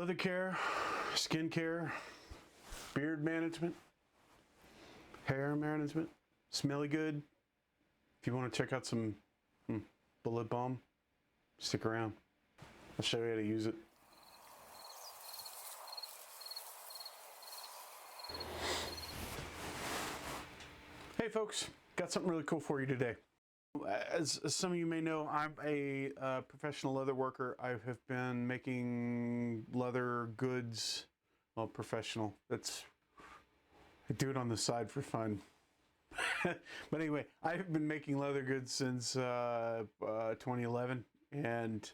leather care, skin care, beard management, hair management, smelly good. If you want to check out some Bullit Balm, stick around. I'll show you how to use it. Hey folks, got something really cool for you today. As some of you may know, I'm a professional leather worker. I have been making leather goods, well, professional. I do it on the side for fun. But anyway, I've been making leather goods since 2011, and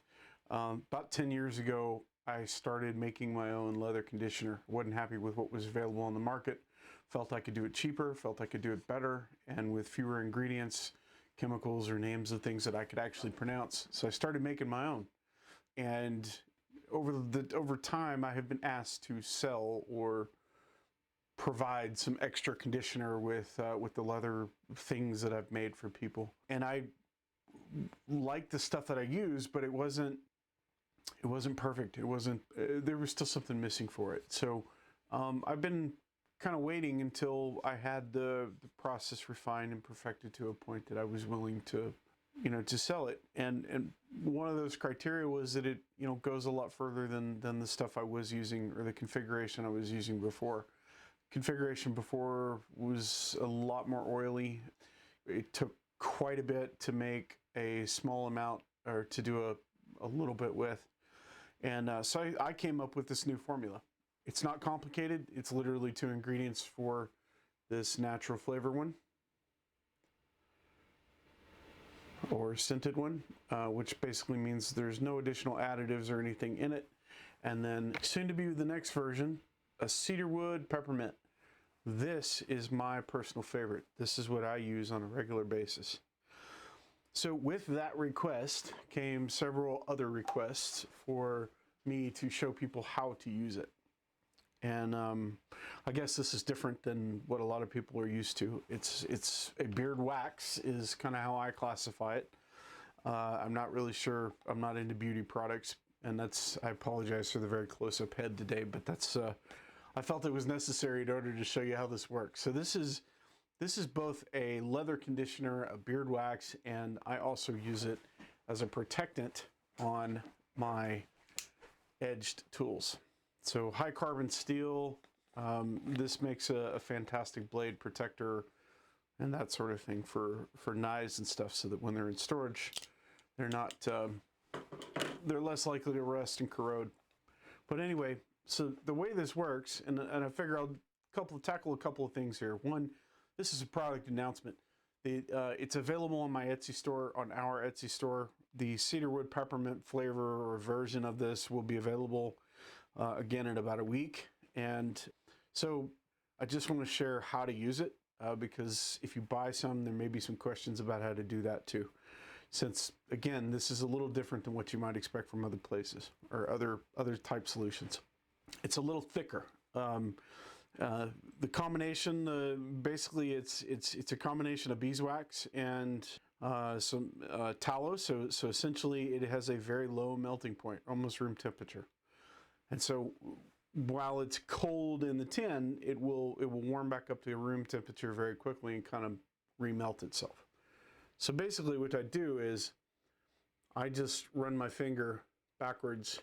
about 10 years ago, I started making my own leather conditioner. Wasn't happy with what was available on the market. Felt I could do it cheaper, felt I could do it better, and with fewer ingredients, chemicals, or names of things that I could actually pronounce. So I started making my own. And over time, I have been asked to sell or provide some extra conditioner with the leather things that I've made for people. And I like the stuff that I use, but it wasn't perfect. It wasn't. There was still something missing for it. So I've been kind of waiting until I had the process refined and perfected to a point that I was willing to, to sell it. And one of those criteria was that it, goes a lot further than the stuff I was using, or the configuration I was using before. Configuration before was a lot more oily. It took quite a bit to make a small amount, or to do a little bit with. And so I came up with this new formula. It's not complicated. It's literally 2 ingredients for this natural flavor one, or scented one, which basically means there's no additional additives or anything in it. And then soon to be the next version, a cedarwood peppermint. This is my personal favorite. This is what I use on a regular basis. So with that request came several other requests for me to show people how to use it. And I guess this is different than what a lot of people are used to. It's a beard wax is kind of how I classify it. I'm not really sure. I'm not into beauty products, and I apologize for the very close-up head today, but that's I felt it was necessary in order to show you how this works. So this is both a leather conditioner, a beard wax, and I also use it as a protectant on my edged tools. So high carbon steel, this makes a fantastic blade protector and that sort of thing for knives and stuff, so that when they're in storage, they're less likely to rust and corrode. But anyway, so the way this works, and I figure I'll tackle a couple of things here. One, this is a product announcement. It's available on my Etsy store, on our Etsy store. The cedarwood peppermint flavor or version of this will be available again in about a week. And so I just want to share how to use it, because if you buy some, there may be some questions about how to do that too. Since, again, this is a little different than what you might expect from other places or other type solutions. It's a little thicker. The combination, basically it's a combination of beeswax and some tallow. So essentially it has a very low melting point, almost room temperature. And so while it's cold in the tin, it will warm back up to room temperature very quickly and kind of remelt itself. So basically what I do is I just run my finger backwards.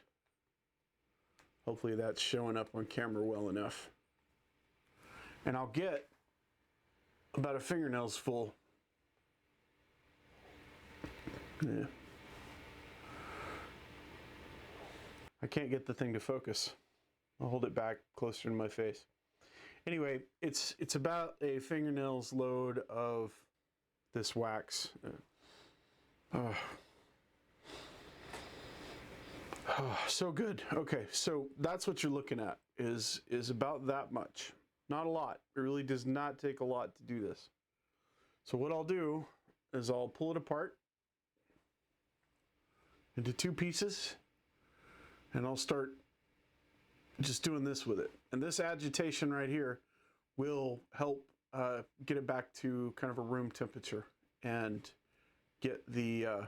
Hopefully that's showing up on camera well enough. And I'll get about a fingernail's full. Yeah. I can't get the thing to focus. I'll hold it back closer to my face. Anyway, it's about a fingernail's load of this wax. So good. Okay, so that's what you're looking at, is about that much. Not a lot. It really does not take a lot to do this. So what I'll do is I'll pull it apart into 2 pieces, and I'll start just doing this with it. And this agitation right here will help get it back to kind of a room temperature and get the,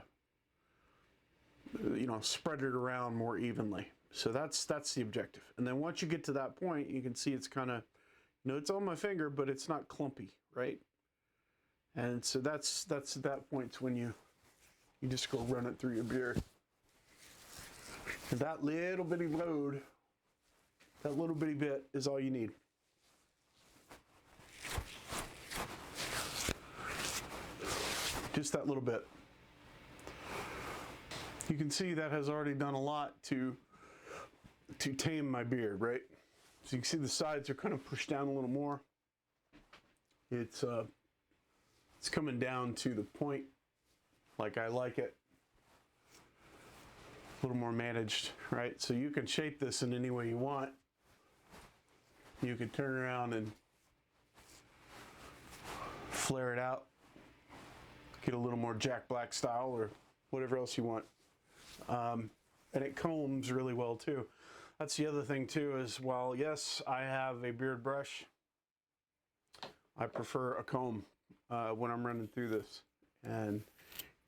spread it around more evenly. So that's the objective. And then once you get to that point, you can see it's kind of, it's on my finger, but it's not clumpy, right? And so that's at that point when you just go run it through your beard. And that little bitty load, that little bitty bit is all you need. Just that little bit. You can see that has already done a lot to tame my beard, right? So you can see the sides are kind of pushed down a little more. It's coming down to the point like I like it. A little more managed, right? So you can shape this in any way you want. You can turn around and flare it out. Get a little more Jack Black style or whatever else you want. And it combs really well too. That's the other thing too, is while yes, I have a beard brush, I prefer a comb when I'm running through this. And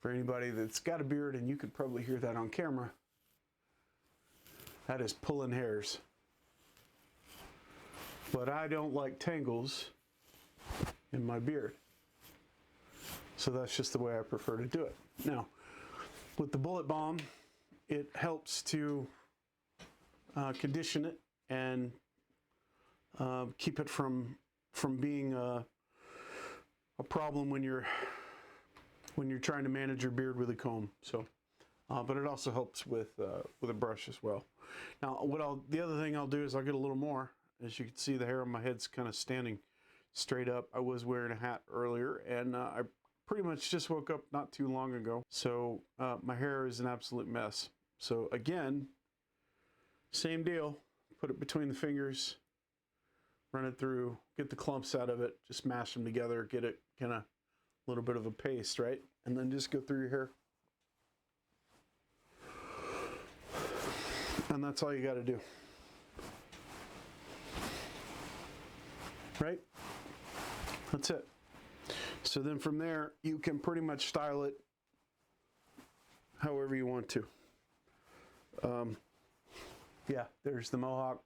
for anybody that's got a beard, and you could probably hear that on camera, that is pulling hairs. But I don't like tangles in my beard. So that's just the way I prefer to do it. Now, with the Bullit Balm, it helps to condition it and keep it from being a problem when you're trying to manage your beard with a comb. So, but it also helps with a brush as well. Now, the other thing I'll do is I'll get a little more. As you can see, the hair on my head's kind of standing straight up. I was wearing a hat earlier, and I pretty much just woke up not too long ago. So my hair is an absolute mess. So again, same deal. Put it between the fingers, run it through, get the clumps out of it, just mash them together, get it kind of a little bit of a paste, right? And then just go through your hair. And that's all you got to do. Right? That's it. So then from there, you can pretty much style it however you want to. Yeah, there's the mohawk.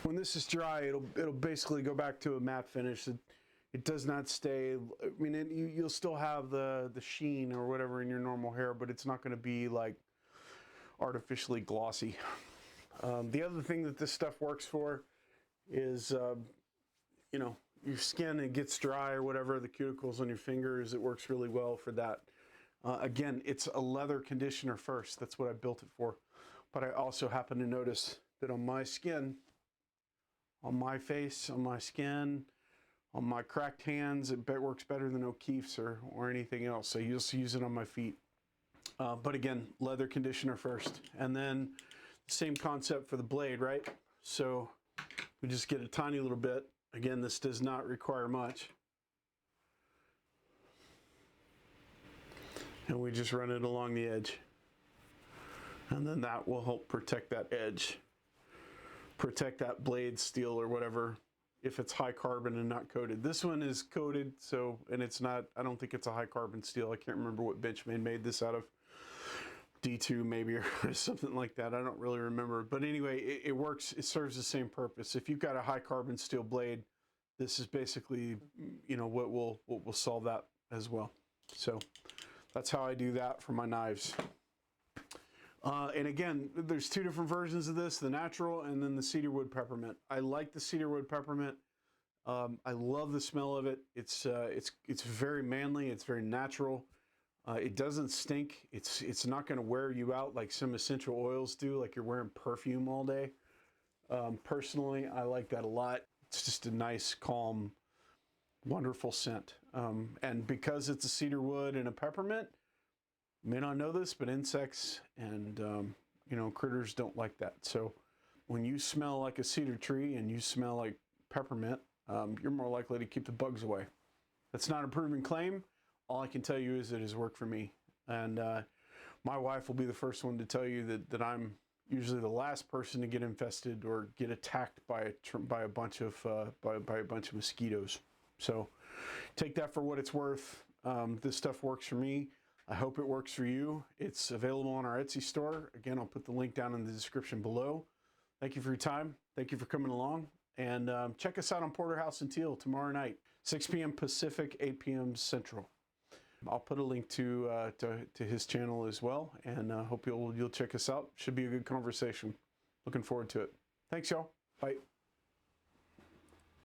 When this is dry, it'll basically go back to a matte finish. It does not stay. I mean, you'll still have the sheen or whatever in your normal hair, but it's not going to be like artificially glossy. The other thing that this stuff works for is, your skin, it gets dry or whatever, the cuticles on your fingers, it works really well for that. Again, it's a leather conditioner first. That's what I built it for. But I also happen to notice that on my skin, on my face, on my skin, on my cracked hands, it works better than O'Keeffe's or anything else. So you just use it on my feet. But again, leather conditioner first. And then same concept for the blade, right? So we just get a tiny little bit. Again, this does not require much. And we just run it along the edge. And then that will help protect that edge. Protect that blade steel or whatever, if it's high carbon and not coated. This one is coated, so, and it's not, I don't think it's a high carbon steel. I can't remember what Benchmade made this out of. D2 maybe, or something like that. I don't really remember. But anyway, it works, it serves the same purpose. If you've got a high carbon steel blade, this is basically, what will solve that as well. So that's how I do that for my knives. And again, there's two different versions of this, the natural and then the cedarwood peppermint. I like the cedarwood peppermint. I love the smell of it. It's very manly, it's very natural. It doesn't stink. It's not going to wear you out like some essential oils do, like you're wearing perfume all day. Personally, I like that a lot. It's just a nice, calm, wonderful scent. And because it's a cedar wood and a peppermint, you may not know this, but insects and critters don't like that. So when you smell like a cedar tree and you smell like peppermint, you're more likely to keep the bugs away. That's not a proven claim. All I can tell you is it has worked for me. And my wife will be the first one to tell you that I'm usually the last person to get infested or get attacked by a bunch of mosquitoes. So take that for what it's worth. This stuff works for me. I hope it works for you. It's available on our Etsy store. Again, I'll put the link down in the description below. Thank you for your time. Thank you for coming along. And check us out on Porterhouse and Teal tomorrow night, 6 p.m. Pacific, 8 p.m. Central. I'll put a link to his channel as well, and hope you'll check us out. Should be a good conversation. Looking forward to it. Thanks, y'all. Bye.